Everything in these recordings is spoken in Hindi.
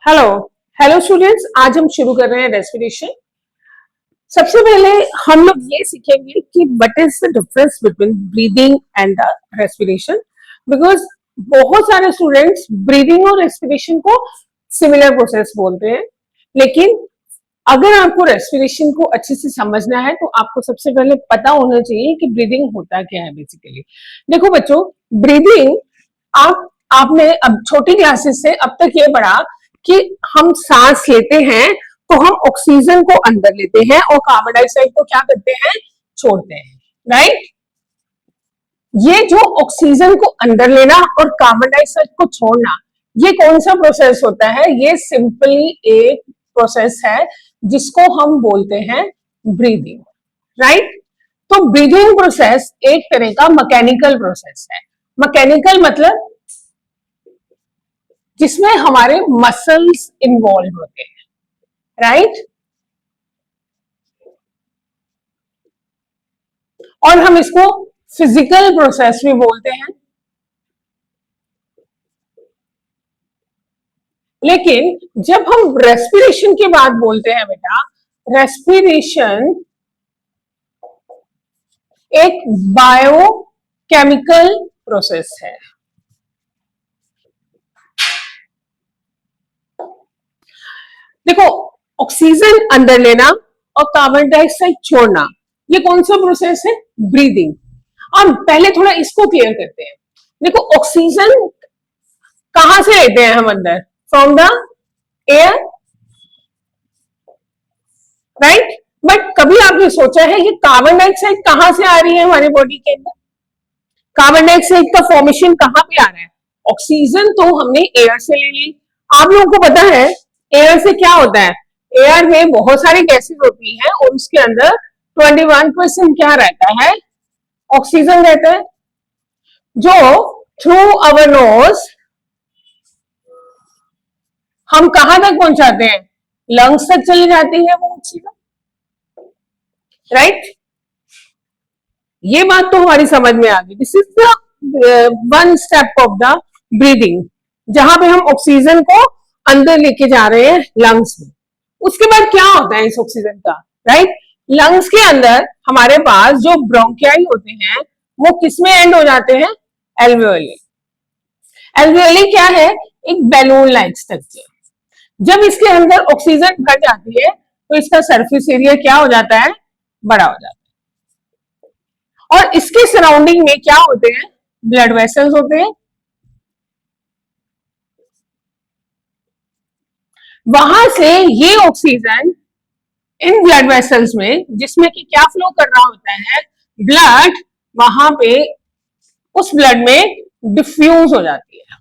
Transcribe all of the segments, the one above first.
हेलो हेलो स्टूडेंट्स, आज हम शुरू कर रहे हैं रेस्पिरेशन। सबसे पहले हम लोग ये सीखेंगे कि what is the difference between breathing and the respiration. Because बहुत सारे स्टूडेंट्स ब्रीदिंग और रेस्पिरेशन को सिमिलर प्रोसेस बोलते हैं, लेकिन अगर आपको रेस्पिरेशन को अच्छे से समझना है तो आपको सबसे पहले पता होना चाहिए कि ब्रीदिंग होता क्या है बेसिकली। देखो बच्चों, ब्रीदिंग आपने अब छोटी क्लासेस से अब तक ये पढ़ा कि हम सांस लेते हैं तो हम ऑक्सीजन को अंदर लेते हैं और कार्बन डाइऑक्साइड को क्या करते हैं, छोड़ते हैं, राइट। ये जो ऑक्सीजन को अंदर लेना और कार्बन डाइऑक्साइड को छोड़ना, ये कौन सा प्रोसेस होता है? ये सिंपली एक प्रोसेस है जिसको हम बोलते हैं ब्रीदिंग, राइट। तो ब्रीदिंग प्रोसेस एक तरह का मैकेनिकल प्रोसेस है। मैकेनिकल मतलब जिसमें हमारे मसल्स इन्वॉल्व होते हैं, राइट। और हम इसको फिजिकल प्रोसेस भी बोलते हैं। लेकिन जब हम रेस्पिरेशन की बात बोलते हैं बेटा, रेस्पिरेशन एक बायोकेमिकल प्रोसेस है। देखो, ऑक्सीजन अंदर लेना और कार्बन डाइऑक्साइड छोड़ना, ये कौन सा प्रोसेस है? ब्रीदिंग। अब पहले थोड़ा इसको क्लियर करते हैं। देखो, ऑक्सीजन कहां से लेते हैं हम अंदर? From the air, right. But कभी आपने सोचा है ये कार्बन डाइऑक्साइड कहां से आ रही है हमारी बॉडी के अंदर? कार्बन डाइऑक्साइड का फॉर्मेशन कहां पे आ रहा है? ऑक्सीजन तो हमने एयर से ले ली। आप लोगों को पता है एयर से क्या होता है? एयर में बहुत सारी गैसेस होती हैं और उसके अंदर 21% क्या रहता है? ऑक्सीजन रहता है, जो थ्रू अवर नोज हम कहां तक पहुंचाते हैं? लंग्स तक चली जाती है वो ऑक्सीजन, राइट। ये बात तो हमारी समझ में आ गई। This is the one step of the breathing, जहां पे हम ऑक्सीजन को अंदर लेके जा रहे हैं लंग्स में। उसके बाद क्या होता है इस ऑक्सीजन का, राइट। लंग्स के अंदर हमारे पास जो ब्रोंकियाई होते हैं वो किसमें एंड हो जाते हैं? एल्वियोली। एल्वियोली क्या है? एक बैलून लाइक स्ट्रक्चर। जब इसके अंदर ऑक्सीजन घट जाती है तो इसका सरफेस एरिया क्या हो जाता है? बड़ा हो जाता है। और इसके सराउंडिंग में क्या होते हैं? ब्लड वेसल्स होते हैं। वहां से ये ऑक्सीजन इन ब्लड वेसल्स में, जिसमें कि क्या फ्लो कर रहा होता है? ब्लड, वहां पे उस ब्लड में डिफ्यूज हो जाती है।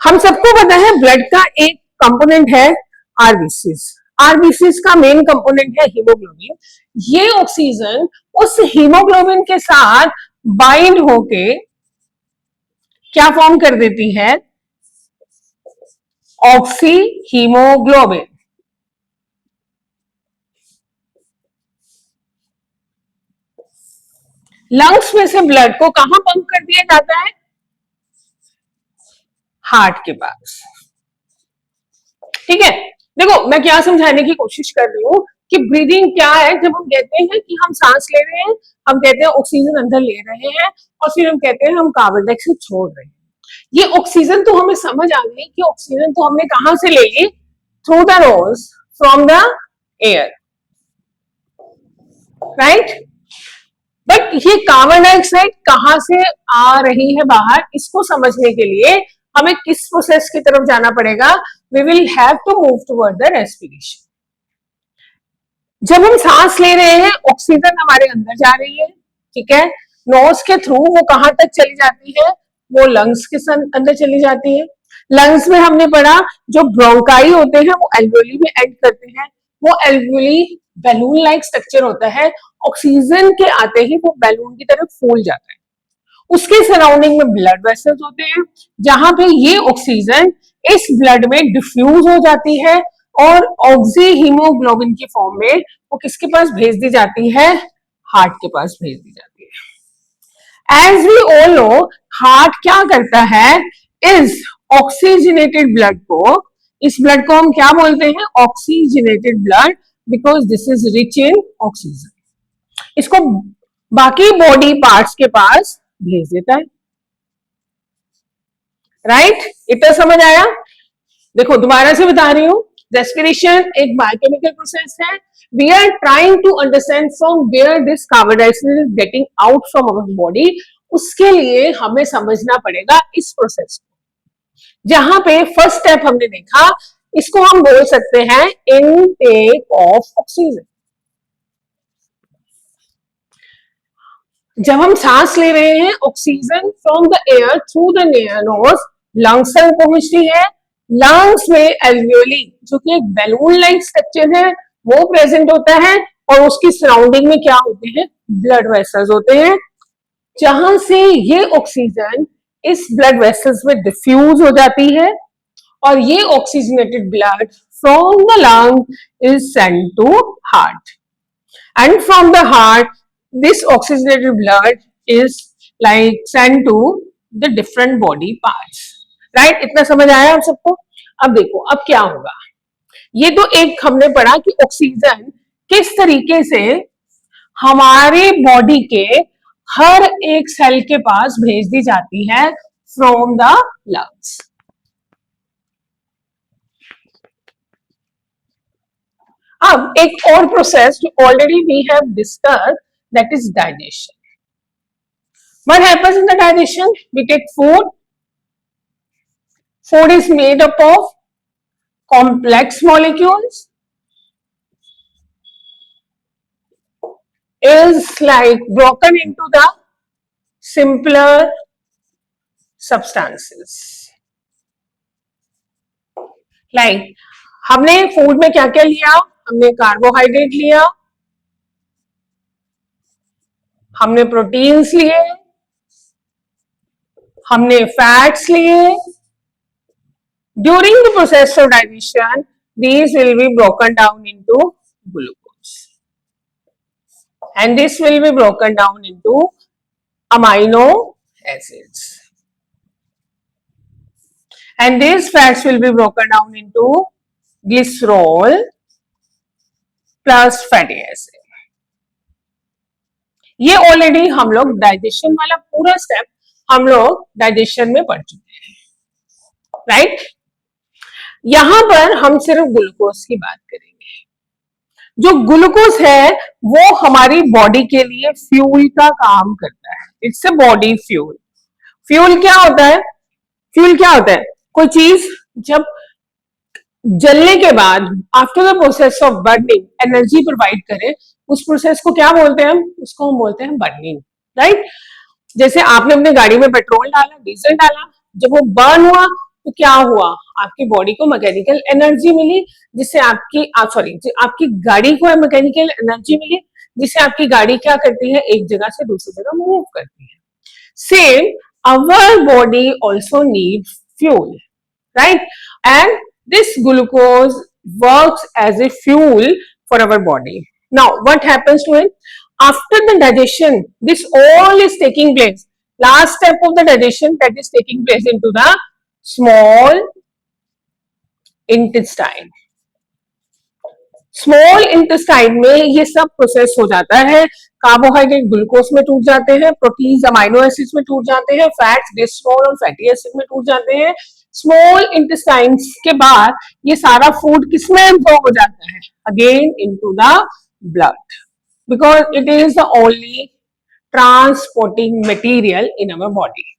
हम सबको पता है ब्लड का एक कंपोनेंट है आरबीसीज। आरबीसीज का मेन कंपोनेंट है हीमोग्लोबिन। ये ऑक्सीजन उस हीमोग्लोबिन के साथ बाइंड होके क्या फॉर्म कर देती है? Oxy haemoglobin. लंग्स में से ब्लड को कहां पंप कर दिया जाता है? हार्ट के पास, ठीक है। देखो, मैं क्या समझाने की कोशिश कर रही हूं कि ब्रीदिंग क्या है। जब हम कहते हैं कि हम सांस ले रहे हैं, हम कहते हैं ऑक्सीजन अंदर ले रहे हैं, और फिर हम कहते हैं हम कार्बन डाइऑक्साइड छोड़ रहे हैं। ये ऑक्सीजन तो हमें समझ आ गई कि ऑक्सीजन तो हमने कहां से ले ली? Through the nose, from the air, right. But ये कार्बन डाइऑक्साइड कहां से आ रही है बाहर, इसको समझने के लिए हमें किस प्रोसेस की तरफ जाना पड़ेगा? We will have to move toward the respiration. जब हम सांस ले रहे हैं, ऑक्सीजन हमारे अंदर जा रही है, ठीक है। नोज के थ्रू वो कहां तक चली जाती है? वो लंग्स के अंदर चली जाती है। लंग्स में हमने पढ़ा जो ब्रोंकाई होते हैं वो एल्वियोली में एंड करते हैं। वो एल्वियोली बैलून लाइक स्ट्रक्चर होता है। ऑक्सीजन के आते ही वो बैलून की तरफ फूल जाता है। उसके सराउंडिंग में ब्लड वेसल्स होते हैं, जहां पे ये ऑक्सीजन इस ब्लड में डिफ्यूज हो जाती है और ऑक्सी हीमोग्लोबिन की फॉर्म में वो किसके पास भेज दी जाती है? हार्ट के पास भेज दी जाती है। As we all know, heart क्या करता है? इज ऑक्सीजनेटेड ब्लड को, इस ब्लड को हम क्या बोलते हैं? Oxygenated blood, because this is rich in oxygen. इसको बाकी बॉडी पार्ट्स के पास भेज देता है, राइट? इतना समझ आया? देखो दोबारा से बता रही हूं, रेस्पिरेशन एक बायोकेमिकल प्रोसेस है। We are trying to understand from where this carbon dioxide is getting out from our body. उसके लिए हमें समझना पड़ेगा इस प्रोसेस को। जहां पे फर्स्ट स्टेप हमने देखा, इसको हम बोल सकते हैं इनटेक ऑफ ऑक्सीजन। जब हम सांस ले रहे हैं, oxygen from the air through the knows lungs तक पहुंचती है। लंग्स में एल्वियोली, जो कि एक बैलून लाइक स्ट्रक्चर है, वो प्रेजेंट होता है, और उसकी सराउंडिंग में क्या होते हैं? ब्लड वेसल्स होते हैं, जहां से ये ऑक्सीजन इस ब्लड वेसल्स में डिफ्यूज हो जाती है, और ये oxygenated blood from the lung is send to heart, and from the heart this oxygenated blood is like sent to the different body parts, right? इतना समझ आया आप सबको? अब देखो अब क्या होगा। ये तो एक हमने पढ़ा कि ऑक्सीजन किस तरीके से हमारे बॉडी के हर एक सेल के पास भेज दी जाती है फ्रॉम द लंग्स। अब एक और प्रोसेस जो already we have discuss, that is digestion. What happens in the digestion? We take food. Food is made up of complex molecules. Is like broken into the simpler substances. Like हमने फूड में क्या क्या लिया? हमने कार्बोहाइड्रेट लिया, हमने प्रोटीन्स लिए, हमने फैट्स लिए। During the process of digestion, these will be broken down into glucose, and this will be broken down into amino acids, and these fats will be broken down into glycerol plus fatty acid. ये ऑलरेडी हम लोग डाइजेशन वाला पूरा स्टेप हम लोग डाइजेशन में पढ़ चुके हैं, राइट? यहां पर हम सिर्फ ग्लूकोज की बात करेंगे। जो ग्लूकोज है वो हमारी बॉडी के लिए फ्यूल का काम करता है। It's a body fuel. Fuel क्या होता है? फ्यूल क्या होता है? कोई चीज जब जलने के बाद after the process of burning energy provide करे, उस प्रोसेस को क्या बोलते हैं हम? उसको हम बोलते हैं बर्निंग, राइट? जैसे आपने अपने गाड़ी में पेट्रोल डाला, डीजल डाला, जब वो बर्न हुआ तो क्या हुआ? आपकी बॉडी को मैकेनिकल एनर्जी मिली, जिससे आपकी आपकी गाड़ी को मैकेनिकल एनर्जी मिली, जिससे आपकी गाड़ी क्या करती है? एक जगह से दूसरी जगह मूव करती है। Same our body also needs fuel, right? And this glucose works as a fuel for our body. Now what happens to it? After the digestion, this all is taking place. Last step of the digestion, that is taking place into the small intestine. Small intestine में ये सब प्रोसेस हो जाता है। कार्बोहाइड्रेट ग्लूकोज में टूट जाते हैं, प्रोटीन्स अमाइनो एसिड्स में टूट जाते हैं, फैट्स ग्लिसरॉल और फैटी एसिड में टूट जाते हैं। स्मॉल इंटेस्टाइन्स के बाद ये सारा फूड किसमें एब्जॉर्ब हो जाता है? Again into the blood, because it is the only transporting material in our body,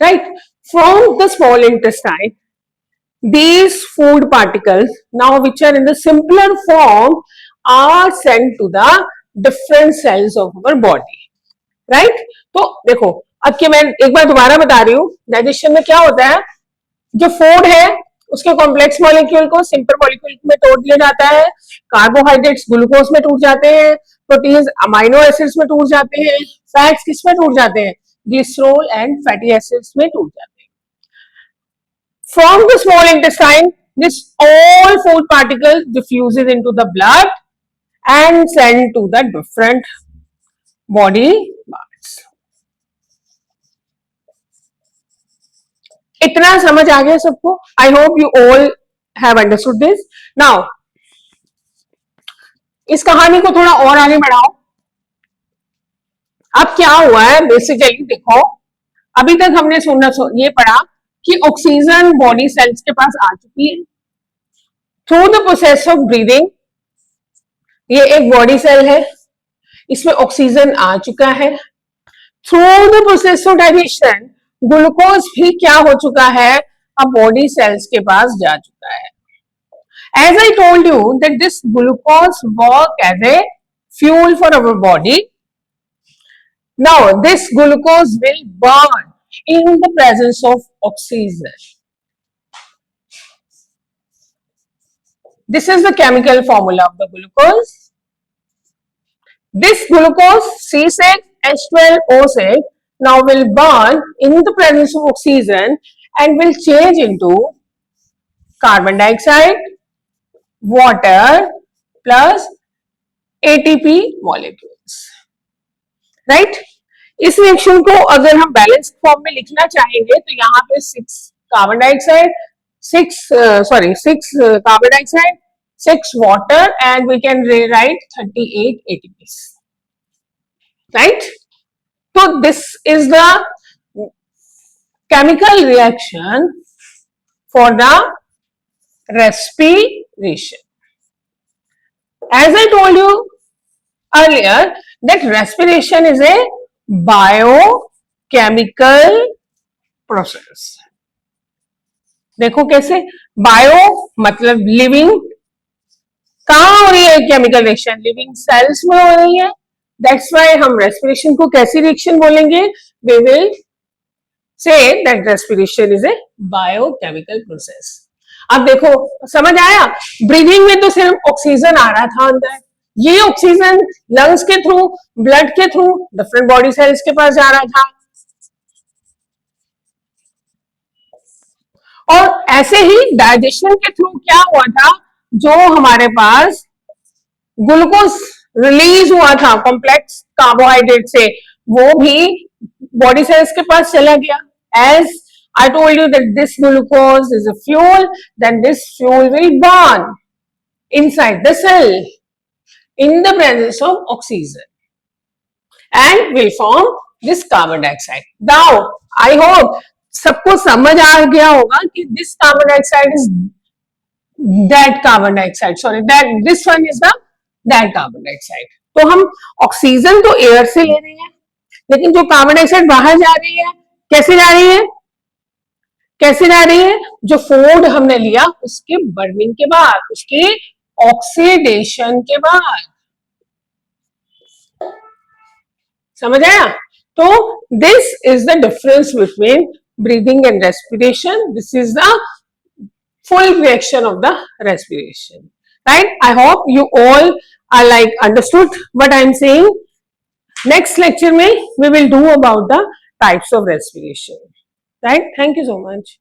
right? From the small intestine, these food particles now which are in the simpler form are sent to the different cells of our body, right? तो देखो अब कि मैं एक बार दोबारा बता रही हूँ, डाइजेशन में क्या होता है? जो फूड है उसके कॉम्प्लेक्स मॉलिक्यूल को सिंपल मॉलिक्यूल में तोड़ दिया जाता है, कार्बोहाइड्रेट्स ग्लूकोज में टूट जाते हैं, प्रोटीन्स अमाइनो एसिड्स में टूट जाते हैं, फैट्स किस में टूट जाते हैं? ग्लिसरॉल एंड फैटी एसिड्स में टूट जाते हैं। From the small intestine, this all food particles diffuses into the blood and sent to the different body parts. इतना समझ आ गया सबको? आई hope you all have understood this. Now इस कहानी को थोड़ा और आगे बढ़ाओ। अब क्या हुआ है बेसिकली, देखो अभी तक हमने ये पढ़ा कि ऑक्सीजन बॉडी सेल्स के पास आ चुकी है through the process of breathing. ये एक बॉडी सेल है, इसमें ऑक्सीजन आ चुका है। Through the process of digestion glucose भी क्या हो चुका है, अब बॉडी सेल्स के पास जा चुका है। As I told you that this glucose work as a fuel for our body. Now this glucose will burn in the presence of oxygen. This is the chemical formula of the glucose. This glucose C6H12O6 now will burn in the presence of oxygen and will change into carbon dioxide, water plus ATP molecules. Right? इस रिएक्शन को अगर हम बैलेंस फॉर्म में लिखना चाहेंगे तो यहाँ पे 6 carbon dioxide, 6 carbon dioxide, 6 water and we can rewrite 38 ATPs. Right? So this is the chemical reaction for the respiration. As I told you earlier that respiration is a biochemical process. देखो कैसे, बायो मतलब लिविंग, कहाँ हो रही है केमिकल रिएक्शन, लिविंग सेल्स में हो रही है। दैट्स व्हाई हम रेस्पिरेशन को कैसी रिएक्शन बोलेंगे, we will say that respiration is a biochemical process. अब देखो समझ आया, ब्रीदिंग में तो सिर्फ ऑक्सीजन आ रहा था अंदर, ये ऑक्सीजन लंग्स के थ्रू, ब्लड के थ्रू डिफरेंट बॉडी सेल्स के पास जा रहा था। और ऐसे ही डाइजेशन के थ्रू क्या हुआ था, जो हमारे पास ग्लूकोज रिलीज हुआ था कॉम्प्लेक्स कार्बोहाइड्रेट से, वो भी बॉडी सेल्स के पास चला गया। As I told you that this glucose is a fuel, then this fuel will burn inside the cell in the presence of oxygen and will form this carbon dioxide. Now, I hope सबको समझ आ गया होगा कि this carbon dioxide is that carbon dioxide, sorry, that this one is the that carbon dioxide. तो हम ऑक्सीजन तो एयर से ले रहे हैं, लेकिन जो कार्बन डाइऑक्साइड बाहर जा रही है, कैसे जा रही है, कैसे जा रही है, जो फूड हमने लिया उसके बर्निंग के बाद, उसके ऑक्सीडेशन के बाद। समझ आया? तो this is the difference between breathing and respiration. This is the full reaction of the respiration, right? I hope you all are like understood what I am saying. Next lecture में we will do about the types of respiration, right? Thank you so much.